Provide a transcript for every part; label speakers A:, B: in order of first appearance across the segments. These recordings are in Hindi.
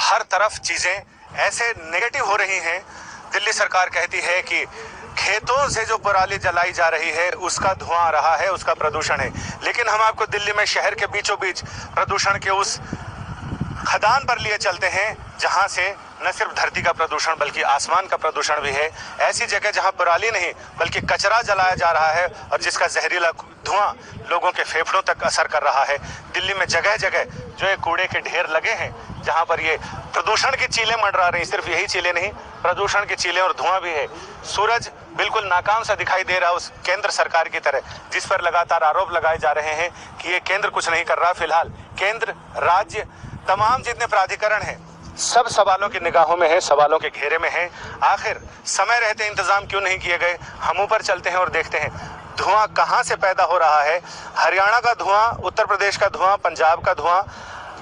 A: हर तरफ चीज़ें ऐसे नेगेटिव हो रही हैं। दिल्ली सरकार कहती है कि खेतों से जो पराली जलाई जा रही है उसका धुआं आ रहा है, उसका प्रदूषण है, लेकिन हम आपको दिल्ली में शहर के बीचों बीच प्रदूषण के उस खदान पर लिए चलते हैं जहां से न सिर्फ धरती का प्रदूषण बल्कि आसमान का प्रदूषण भी है। ऐसी जगह जहां पराली नहीं बल्कि कचरा जलाया जा रहा है और जिसका जहरीला धुआं लोगों के फेफड़ों तक असर कर रहा है। दिल्ली में जगह जगह जो ये कूड़े के ढेर लगे हैं जहां पर ये प्रदूषण की चीलें मंडरा रही, सिर्फ यही चीलें नहीं, प्रदूषण की चीलें और धुआं भी है। सूरज बिल्कुल नाकाम सा दिखाई दे रहा है उस केंद्र सरकार की तरह जिस पर लगातार आरोप लगाए जा रहे हैं कि ये केंद्र कुछ नहीं कर रहा। फिलहाल केंद्र, राज्य, तमाम जितने प्राधिकरण हैं सब सवालों की निगाहों में है, सवालों के घेरे में है। आखिर समय रहते इंतजाम क्यों नहीं किए गए? हम ऊपर चलते हैं और देखते हैं धुआं कहां से पैदा हो रहा है। हरियाणा का धुआं, उत्तर प्रदेश का धुआं, पंजाब का धुआं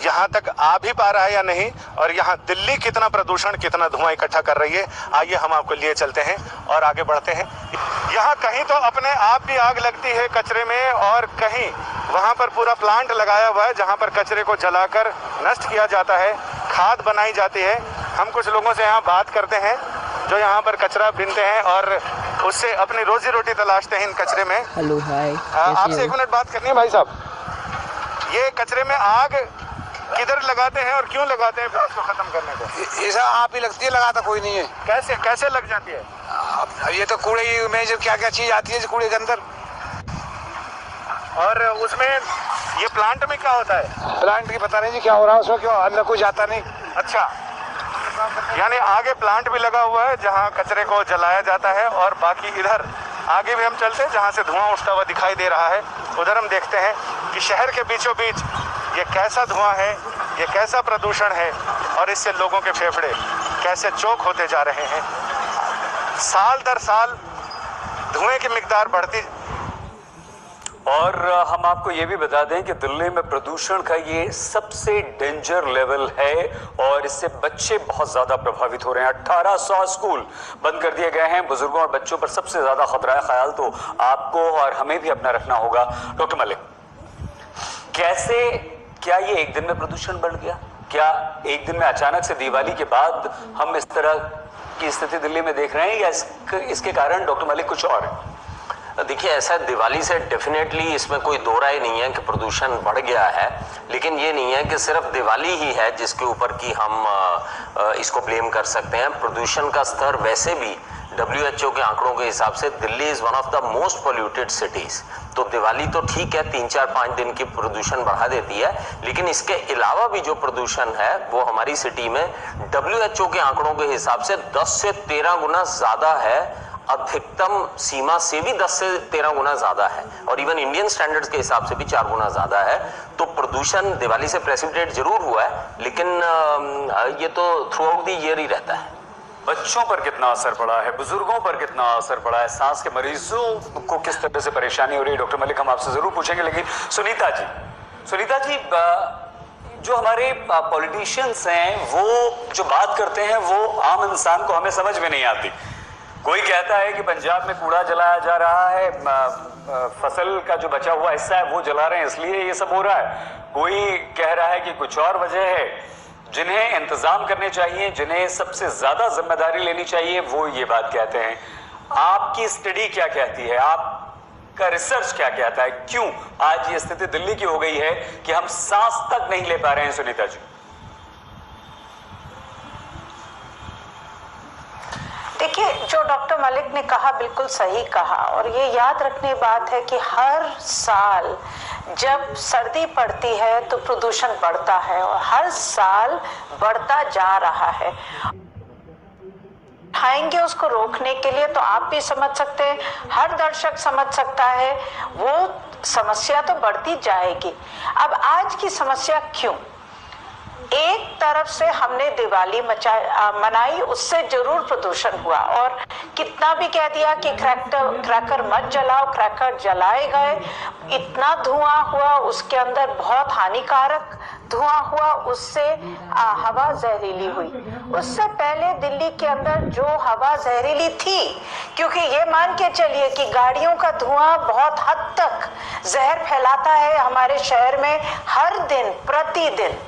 A: यहाँ तक आ भी पा रहा है या नहीं, और यहाँ दिल्ली कितना प्रदूषण, कितना धुआं इकट्ठा कर रही है। आइए हम आपको लिए चलते हैं और आगे बढ़ते हैं। यहाँ कहीं तो अपने आप भी आग लगती है कचरे में, और कहीं वहाँ पर पूरा प्लांट लगाया हुआ है जहाँ पर कचरे को जलाकर नष्ट किया जाता है, खाद बनाई जाती है। हम कुछ लोगों से यहाँ बात करते हैं जो यहाँ पर कचरा बीनते हैं और उससे अपनी रोजी रोटी तलाशते हैं इन कचरे में।
B: हेलो, हाय।
A: आपसे एक मिनट बात करनी है भाई साहब। ये कचरे में आग किधर लगाते हैं और क्यों लगाते हैं फिर इसको खत्म करने को?
C: ये सब आप ही लगती है, लगाता कोई नहीं है।
A: कैसे कैसे लग जाती है?
C: अब ये तो कूड़े में जो क्या क्या चीज आती है कूड़े के अंदर,
A: और उसमें ये प्लांट में क्या होता है?
C: प्लांट की पता नहीं जी क्या हो रहा है उसमें, क्यों अंदर कोई जाता नहीं।
A: अच्छा, यानी आगे प्लांट भी लगा हुआ है जहाँ कचरे को जलाया जाता है, और बाकी इधर आगे भी हम चलते हैं जहाँ से धुआं उठता हुआ दिखाई दे रहा है। उधर हम देखते हैं कि शहर के बीचों बीच ये कैसा धुआं है, ये कैसा प्रदूषण है, और इससे लोगों के फेफड़े कैसे चोक होते जा रहे हैं। साल दर साल धुएं की मिकदार बढ़ती।
D: और हम आपको ये भी बता दें कि दिल्ली में प्रदूषण का ये सबसे डेंजर लेवल है और इससे बच्चे बहुत ज्यादा प्रभावित हो रहे हैं। 1800 स्कूल बंद कर दिए गए हैं। बुजुर्गों और बच्चों पर सबसे ज्यादा खतरा है। ख्याल तो आपको और हमें भी अपना रखना होगा। डॉक्टर मलिक, कैसे, क्या ये एक दिन में प्रदूषण बढ़ गया? क्या एक दिन में अचानक से दिवाली के बाद हम इस तरह की स्थिति दिल्ली में देख रहे हैं, या इसके कारण डॉक्टर मलिक कुछ और है?
E: देखिए, ऐसा दिवाली से डेफिनेटली इसमें कोई दो राय नहीं है कि प्रदूषण बढ़ गया है, लेकिन ये नहीं है कि सिर्फ दिवाली ही है जिसके ऊपर कि हम इसको ब्लेम कर सकते हैं। प्रदूषण का स्तर वैसे भी WHO के आंकड़ों के हिसाब से Delhi is one of the most polluted cities. तो दिवाली तो ठीक है, 3-4-5 दिन की प्रदूषण बढ़ा देती है, लेकिन इसके अलावा भी जो प्रदूषण है वो हमारी सिटी में WHO के आंकड़ों के हिसाब से 10 से 13 गुना ज्यादा है। अधिकतम सीमा से भी 10 से 13 गुना ज्यादा है, और इवन इंडियन स्टैंडर्ड्स के हिसाब से भी 4 गुना ज्यादा है। तो प्रदूषण दिवाली से प्रेसिपिटेट जरूर हुआ है, लेकिन ये तो थ्रू आउट द ईयर ही रहता है।
D: बच्चों पर कितना असर पड़ा है, बुजुर्गों पर कितना असर पड़ा है, सांस के मरीजों को किस तरह से परेशानी हो रही है? डॉक्टर मलिक, हम आपसे जरूर पूछेंगे, लेकिन सुनीता जी, जो हमारे पॉलिटिशियंस हैं वो जो बात करते हैं वो आम इंसान को हमें समझ में नहीं आती। कोई कहता है कि पंजाब में कूड़ा जलाया जा रहा है, फसल का जो बचा हुआ हिस्सा है वो जला रहे हैं इसलिए ये सब हो रहा है। कोई कह रहा है कि कुछ और वजह है। जिन्हें इंतजाम करने चाहिए, जिन्हें सबसे ज्यादा जिम्मेदारी लेनी चाहिए, वो ये बात कहते हैं। आपकी स्टडी क्या कहती है, आपका रिसर्च क्या कहता है, क्यों आज ये स्थिति दिल्ली की हो गई है कि हम सांस तक नहीं ले पा रहे हैं? सुनीता जी।
F: देखिए, जो डॉक्टर मलिक ने कहा बिल्कुल सही कहा, और ये याद रखने बात है कि हर साल जब सर्दी पड़ती है तो प्रदूषण बढ़ता है, और हर साल बढ़ता जा रहा है। उठाएंगे उसको रोकने के लिए तो आप भी समझ सकते हैं, हर दर्शक समझ सकता है, वो समस्या तो बढ़ती जाएगी। अब आज की समस्या क्यों? एक तरफ से हमने दिवाली मनाई, उससे जरूर प्रदूषण हुआ, और कितना भी कह दिया कि क्रैकर मत जलाओ, क्रैकर जलाए गए, इतना धुआं हुआ, उसके अंदर बहुत हानिकारक धुआं हुआ, उससे हवा जहरीली हुई। उससे पहले दिल्ली के अंदर जो हवा जहरीली थी, क्योंकि ये मान के चलिए कि गाड़ियों का धुआं बहुत हद तक जहर फैलाता है हमारे शहर में हर दिन, प्रतिदिन।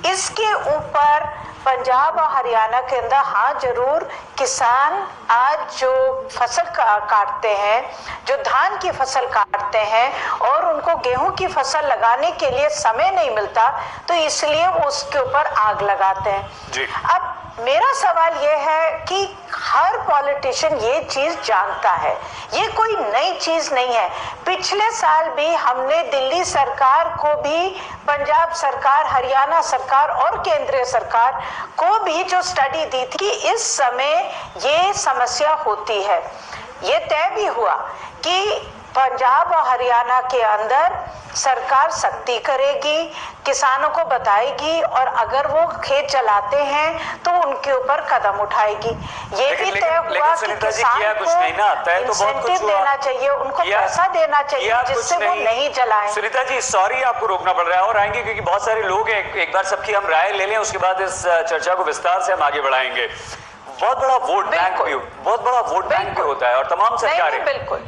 F: इसके ऊपर पंजाब और हरियाणा के अंदर हाँ जरूर किसान आज जो फसल काटते हैं, जो धान की फसल काटते हैं और उनको गेहूं की फसल लगाने के लिए समय नहीं मिलता, तो इसलिए वो उसके ऊपर आग लगाते हैं
D: जी।
F: अब मेरा सवाल ये है कि हर पॉलिटिशियन ये चीज जानता है, ये कोई नई चीज नहीं है। पिछले साल भी हमने दिल्ली सरकार को भी, पंजाब सरकार, हरियाणा सरकार और केंद्रीय सरकार को भी जो स्टडी दी थी कि इस समय ये समस्या होती है। ये तय भी हुआ कि पंजाब और हरियाणा के अंदर सरकार सख्ती करेगी, किसानों को बताएगी और अगर वो खेत चलाते हैं तो उनके ऊपर कदम उठाएगी। ये भी तय हुआ कि किसान को इंसेंटिव देना चाहिए, उनको पैसा देना चाहिए जिससे वो नहीं जलाएं।
D: सुनीता जी सॉरी आपको रोकना पड़ रहा है और आएंगे क्योंकि बहुत सारे लोग हैं, एक बार सबकी हम राय ले लें, उसके बाद इस चर्चा को विस्तार से हम आगे बढ़ाएंगे। बहुत बड़ा वोट बैंक भी होता है और तमाम सरकारें,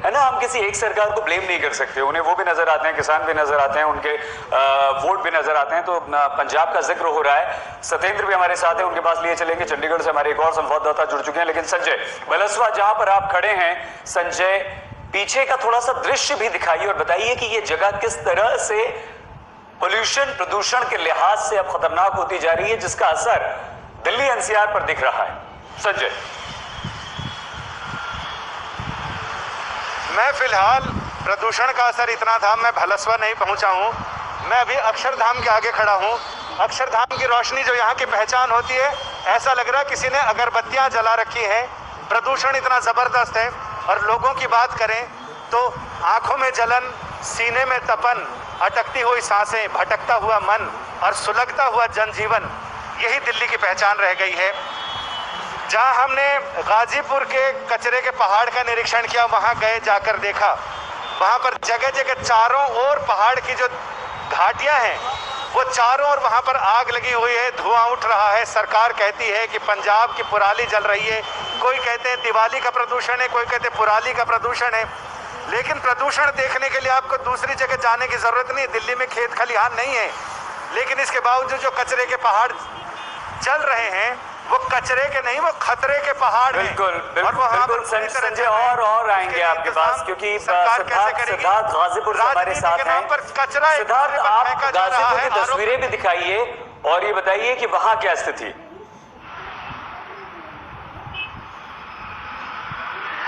D: है ना, हम किसी एक सरकार को ब्लेम नहीं कर सकते, उन्हें वो भी नजर आते हैं, किसान भी नजर आते हैं, उनके वोट भी नजर आते हैं। तो पंजाब का जिक्र हो रहा है, सत्येंद्र भी हमारे साथ हैं, उनके पास लिए चलेंगे। चंडीगढ़ से हमारे एक और संवाददाता जुड़ चुके हैं। लेकिन संजय बलसवा, जहां पर आप खड़े हैं, संजय, पीछे का थोड़ा सा दृश्य भी दिखाइए और बताइए कि ये जगह किस तरह से पोल्यूशन, प्रदूषण के लिहाज से अब खतरनाक होती जा रही है, जिसका असर दिल्ली एनसीआर पर दिख रहा है। संजय,
A: मैं फिलहाल प्रदूषण का असर इतना था, मैं भलसवा नहीं पहुंचा हूं, मैं अभी अक्षरधाम के आगे खड़ा हूं। अक्षरधाम की रोशनी जो यहाँ की पहचान होती है, ऐसा लग रहा है किसी ने अगरबत्तियां जला रखी है। प्रदूषण इतना जबरदस्त है और लोगों की बात करें तो आंखों में जलन, सीने में तपन, अटकती हुई सांसें, भटकता हुआ मन और सुलगता हुआ जनजीवन, यही दिल्ली की पहचान रह गई है। जहां हमने गाजीपुर के कचरे के पहाड़ का निरीक्षण किया, वहां गए, जाकर देखा, वहां पर जगह जगह चारों ओर पहाड़ की जो घाटियां हैं वो चारों ओर वहां पर आग लगी हुई है, धुआं उठ रहा है। सरकार कहती है कि पंजाब की पुराली जल रही है, कोई कहते हैं दिवाली का प्रदूषण है, कोई कहते हैं पुराली का प्रदूषण है। लेकिन प्रदूषण देखने के लिए आपको दूसरी जगह जाने की जरूरत नहीं है, दिल्ली में खेत खलिहान नहीं है। लेकिन इसके बावजूद जो कचरे के पहाड़ चल रहे हैं वो कचरे के नहीं, वो खतरे के पहाड़ हैं।
D: बिल्कुल संजय, और आएंगे आपके पास क्योंकि सिद्धार्थ गाजीपुर से हमारे साथ हैं। सिद्धार्थ, आप गाजीपुर की तस्वीरें भी दिखाइए और ये बताइए कि वहां क्या स्थिति।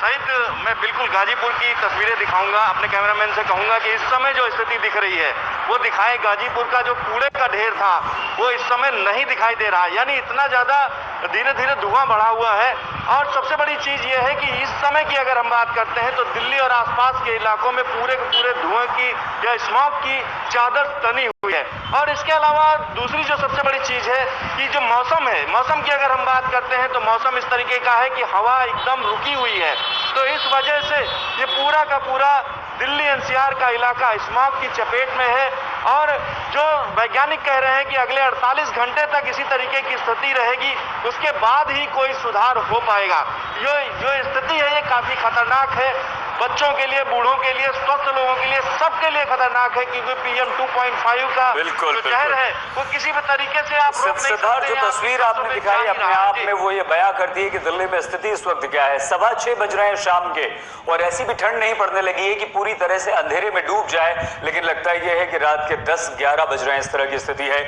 B: सहित मैं बिल्कुल गाजीपुर की तस्वीरें दिखाऊंगा, अपने कैमरामैन से कहूंगा कि इस समय जो स्थिति दिख रही है वो दिखाए। गाजीपुर का जो कूड़े का ढेर था वो इस समय नहीं दिखाई दे रहा, यानी इतना ज़्यादा धीरे धीरे धुआं बढ़ा हुआ है। और सबसे बड़ी चीज़ ये है कि इस समय की अगर हम बात करते हैं तो दिल्ली और आसपास के इलाकों में पूरे के पूरे धुएं की या स्मॉग की चादर तनी हुई है। और इसके अलावा दूसरी जो सबसे बड़ी चीज़ है कि जो मौसम है, मौसम की अगर हम बात करते हैं तो मौसम इस तरीके का है कि हवा एकदम रुकी हुई है। तो इस वजह से ये पूरा का पूरा दिल्ली एनसीआर का इलाका स्मॉग की चपेट में है। और जो वैज्ञानिक कह रहे हैं कि अगले 48 घंटे तक इसी तरीके की स्थिति रहेगी, उसके बाद ही कोई सुधार हो पाएगा। जो स्थिति है ये काफ़ी खतरनाक है, बच्चों के लिए, बूढ़ों के लिए, स्वस्थ लोगों के लिए, सबके लिए खतरनाक है, क्योंकि PM 2.5 का जो जहर है वो किसी भी तरीके से आप रोक नहीं सकते।
D: जो तस्वीर आपने दिखाई अपने आप में वो ये बयां करती है कि दिल्ली में स्थिति इस वक्त क्या है। 6:15 बज रहे हैं शाम के और ऐसी भी ठंड नहीं पड़ने लगी है कि पूरी तरह से अंधेरे में डूब जाए, लेकिन लगता यह है कि रात के 10-11 बज रहे हैं, इस तरह की स्थिति है।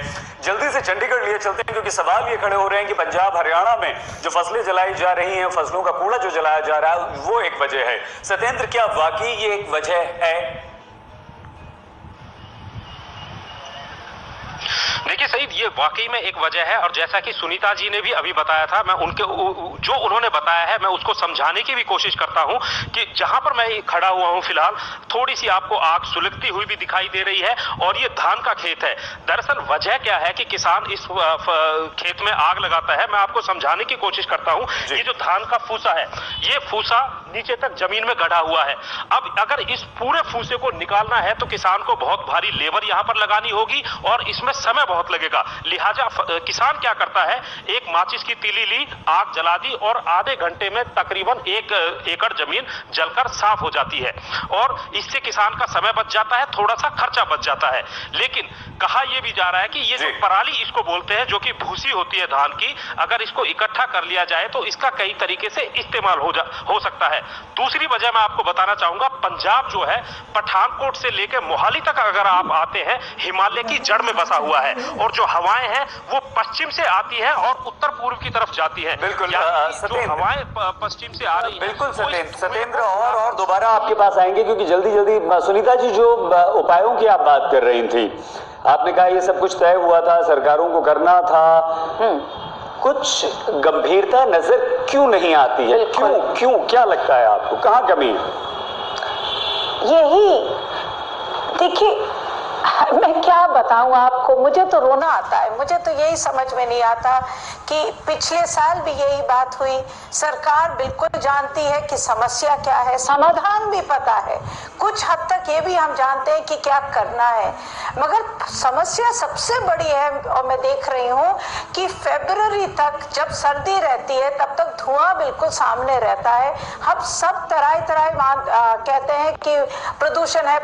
D: जल्दी से चंडीगढ़ लिए चलते हैं क्योंकि सवाल ये खड़े हो रहे हैं कि पंजाब हरियाणा में जो फसलें जलाई जा रही हैं, फसलों का कूड़ा जो जलाया जा रहा है, वो एक वजह है। सत्येंद्र, क्या वाकई ये एक वजह है?
G: देखिए सईद, ये वाकई में एक वजह है और जैसा कि सुनीता जी ने भी अभी बताया था, मैं उनके जो उन्होंने बताया है मैं उसको समझाने की भी कोशिश करता हूं कि जहां पर मैं खड़ा हुआ हूं फिलहाल, थोड़ी सी आपको आग सुलगती हुई भी दिखाई दे रही है और ये धान का खेत है। दरअसल वजह क्या है कि किसान इस खेत में आग लगाता है, मैं आपको समझाने की कोशिश करता हूं। ये जो धान का फूसा है, ये फूसा नीचे तक जमीन में गड़ा हुआ है। अब अगर इस पूरे फूसे को निकालना है तो किसान को बहुत भारी लेबर यहां पर लगानी होगी और इसमें समय बहुत लगेगा। लगेगा। लिहाजा किसान क्या करता है, एक माचिस की तीली ली, आग जला दी और आधे घंटे में तकरीबन 1 एकड़ जमीन जलकर साफ हो जाती है और इससे किसान का समय बच जाता है, थोड़ा सा खर्चा बच जाता है। लेकिन कहा यह भी जा रहा है कि ये जो पराली इसको बोलते हैं, जो कि भूसी होती है धान की, अगर इसको इकट्ठा कर लिया जाए तो इसका कई तरीके से इस्तेमाल हो सकता है। दूसरी वजह मैं आपको बताना चाहूंगा, पंजाब जो है पठानकोट से लेकर मोहाली तक अगर आप आते हैं, हिमालय की जड़ में बसा हुआ है और जो हवाएं हैं वो पश्चिम से आती हैं और उत्तर पूर्व की तरफ जाती है।
D: बिल्कुल,
G: जो हवाएं पश्चिम से आ रही है,
D: बिल्कुल सत्येंद्र, और दोबारा आपके पास आएंगे क्योंकि जल्दी जल्दी सुनीता जी जो उपायों की आप बात कर रही थी, आपने कहा ये सब कुछ तय हुआ था, सरकारों को करना था, कुछ गंभीरता नजर क्यों नहीं आती है? क्यों क्या लगता है आपको, कहाँ कमी?
F: यही देखिए, मैं क्या बताऊं आपको, मुझे तो रोना आता है। मुझे तो यही समझ में नहीं आता कि पिछले साल भी यही बात हुई। सरकार बिल्कुल जानती है कि समस्या क्या है, समाधान भी पता है, कुछ हद तक ये भी हम जानते हैं कि क्या करना है, मगर समस्या सबसे बड़ी है। और मैं देख रही हूँ कि फरवरी तक जब सर्दी रहती है तब तक धुआं बिल्कुल सामने रहता है। हम सब तराई कहते हैं कि प्रदूषण है,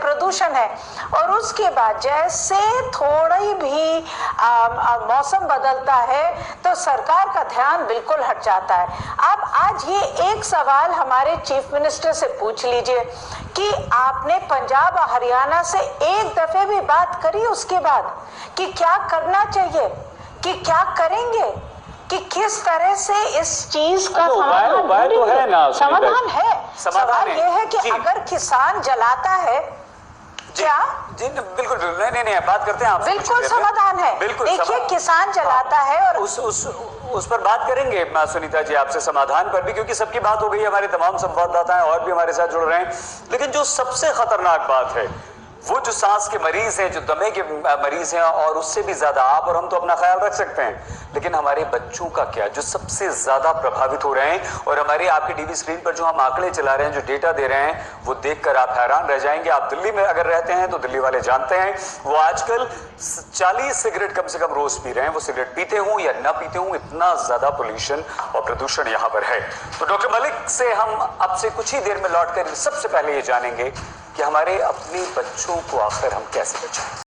F: और उसके बाद जैसे थोड़ी भी मौसम बदलता है तो सरकार का ध्यान बिल्कुल हट जाता है। अब आज ये एक सवाल हमारे चीफ मिनिस्टर से पूछ लीजिए कि आपने पंजाब और हरियाणा से एक दफे भी बात करी उसके बाद कि क्या करना चाहिए, कि क्या करेंगे, कि किस तरह से इस चीज का
D: उपाय तो है ना,
F: समाधान है। सवाल ये है कि अगर किसान जलाता है क्या,
D: बिल्कुल नहीं बात करते हैं आपसे,
F: बिल्कुल समाधान है। देखिए किसान जलाता है और
D: उस पर बात करेंगे सुनीता जी आपसे, समाधान पर भी, क्योंकि सबकी बात हो गई। हमारे तमाम संवाददाता हैं और भी हमारे साथ जुड़ रहे हैं, लेकिन जो सबसे खतरनाक बात है वो जो सांस के मरीज हैं, जो दमे के मरीज हैं, और उससे भी ज्यादा आप और हम तो अपना ख्याल रख सकते हैं, लेकिन हमारे बच्चों का क्या, जो सबसे ज्यादा प्रभावित हो रहे हैं। और हमारे आपकी टीवी स्क्रीन पर जो हम आंकड़े चला रहे हैं, जो डेटा दे रहे हैं, वो देखकर आप हैरान रह जाएंगे। आप दिल्ली में अगर रहते हैं तो दिल्ली वाले जानते हैं, वो आजकल 40 सिगरेट कम से कम रोज पी रहे हैं। वो सिगरेट पीते हों या ना पीते हों, इतना ज्यादा पोल्यूशन और प्रदूषण यहाँ पर है। तो डॉक्टर मलिक से हम अब से कुछ ही देर में लौट कर सबसे पहले ये जानेंगे कि हमारे अपने बच्चों को आखिर हम कैसे बचाएं।